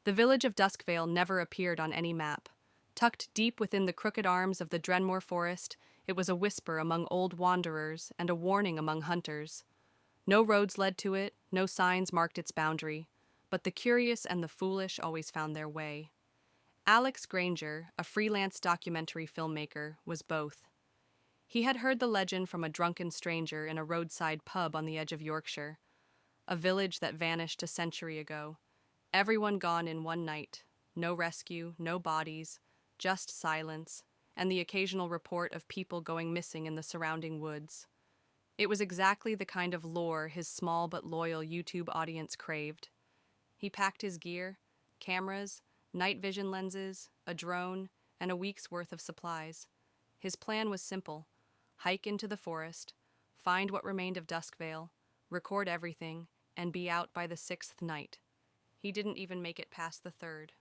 The village of Duskvale never appeared on any map. Tucked deep within the crooked arms of the Drenmore Forest, it was a whisper among old wanderers and a warning among hunters. No roads led to it, no signs marked its boundary, but the curious and the foolish always found their way. Alex Granger, a freelance documentary filmmaker, was both. He had heard the legend from a drunken stranger in a roadside pub on the edge of Yorkshire, a village that vanished a century ago. Everyone gone in one night. No rescue, no bodies, just silence, and the occasional report of people going missing in the surrounding woods. It was exactly the kind of lore his small but loyal YouTube audience craved. He packed his gear, cameras, night vision lenses, a drone, and a week's worth of supplies. His plan was simple: hike into the forest, find what remained of Duskvale, record everything, and be out by the sixth night. He didn't even make it past the third.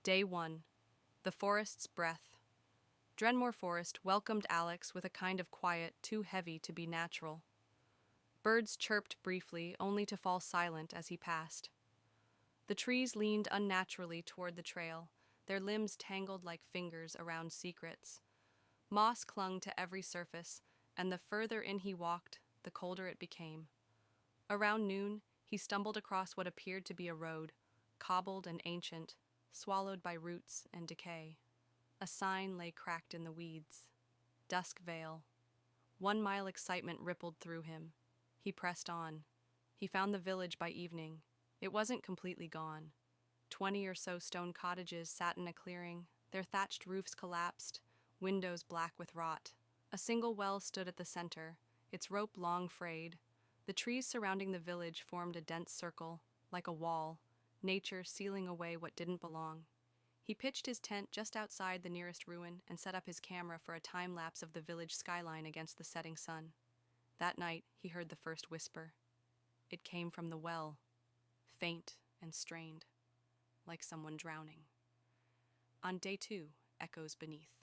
Day 1. The forest's breath. Drenmore Forest welcomed Alex with a kind of quiet too heavy to be natural. Birds chirped briefly, only to fall silent as he passed. The trees leaned unnaturally toward the trail, their limbs tangled like fingers around secrets. Moss clung to every surface, and the further in he walked, the colder it became. Around noon, he stumbled across what appeared to be a road, cobbled and ancient, swallowed by roots and decay. A sign lay cracked in the weeds. Duskvale. 1 mile excitement rippled through him. He pressed on. He found the village by evening. It wasn't completely gone. 20 or so stone cottages sat in a clearing, their thatched roofs collapsed, windows black with rot. A single well stood at the center, its rope long frayed. The trees surrounding the village formed a dense circle, like a wall, nature sealing away what didn't belong. He pitched his tent just outside the nearest ruin and set up his camera for a time-lapse of the village skyline against the setting sun. That night, he heard the first whisper. It came from the well, faint and strained, like someone drowning. On day 2, echoes beneath.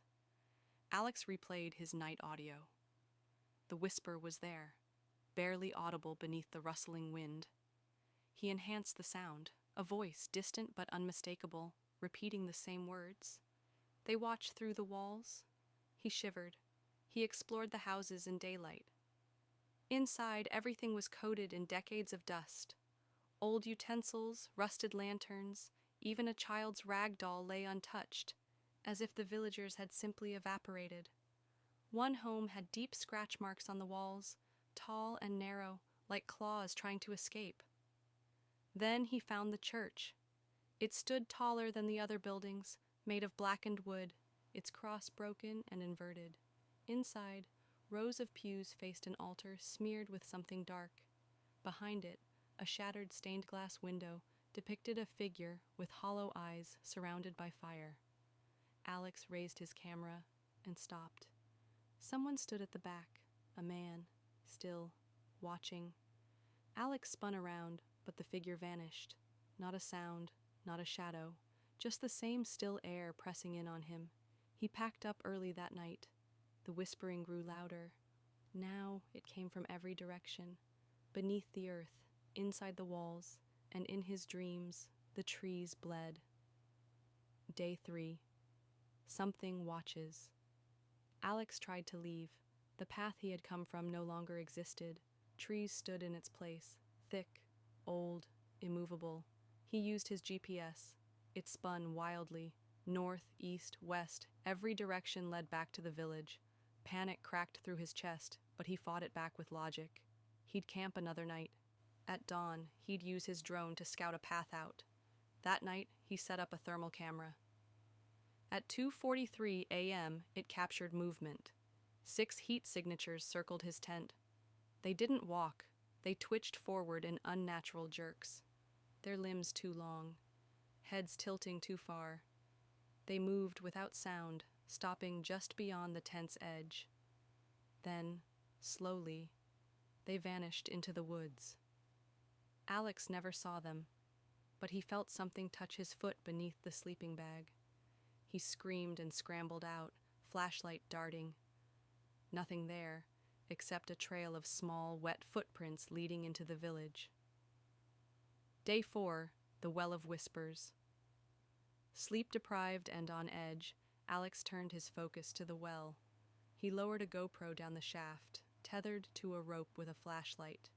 Alex replayed his night audio. The whisper was there, barely audible beneath the rustling wind. He enhanced the sound, a voice distant but unmistakable, repeating the same words. They watched through the walls. He shivered. He explored the houses in daylight. Inside, everything was coated in decades of dust. Old utensils, rusted lanterns, even a child's rag doll lay untouched, as if the villagers had simply evaporated. One home had deep scratch marks on the walls, tall and narrow, like claws trying to escape. Then he found the church. It stood taller than the other buildings, made of blackened wood, its cross broken and inverted. Inside, rows of pews faced an altar smeared with something dark. Behind it, a shattered stained glass window depicted a figure with hollow eyes surrounded by fire. Alex raised his camera and stopped. Someone stood at the back, a man, still, watching. Alex spun around, but the figure vanished. Not a sound, not a shadow, just the same still air pressing in on him. He packed up early that night. The whispering grew louder. Now it came from every direction, beneath the earth, inside the walls, and in his dreams, the trees bled. Day 3. Something watches. Alex tried to leave. The path he had come from no longer existed. Trees stood in its place, thick, old, immovable. He used his GPS. It spun wildly. North, east, west, every direction led back to the village. Panic cracked through his chest, but he fought it back with logic. He'd camp another night. At dawn, he'd use his drone to scout a path out. That night, he set up a thermal camera. At 2:43 a.m., it captured movement. 6 heat signatures circled his tent. They didn't walk. They twitched forward in unnatural jerks. Their limbs too long, heads tilting too far. They moved without sound, stopping just beyond the tent's edge. Then, slowly, they vanished into the woods. Alex never saw them, but he felt something touch his foot beneath the sleeping bag. He screamed and scrambled out, flashlight darting. Nothing there, except a trail of small, wet footprints leading into the village. Day 4, the Well of Whispers. Sleep-deprived and on edge, Alex turned his focus to the well. He lowered a GoPro down the shaft, tethered to a rope with a flashlight.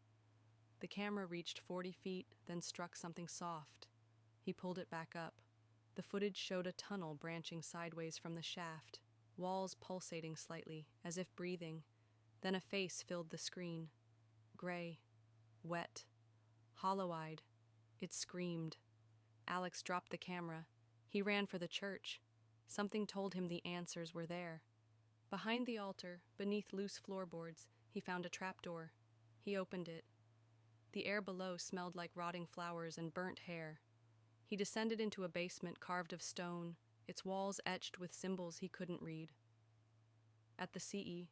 The camera reached 40 feet, then struck something soft. He pulled it back up. The footage showed a tunnel branching sideways from the shaft, walls pulsating slightly, as if breathing. Then a face filled the screen. Gray, wet, hollow-eyed. It screamed. Alex dropped the camera. He ran for the church. Something told him the answers were there. Behind the altar, beneath loose floorboards, he found a trapdoor. He opened it. The air below smelled like rotting flowers and burnt hair. He descended into a basement carved of stone, its walls etched with symbols he couldn't read. At the CE,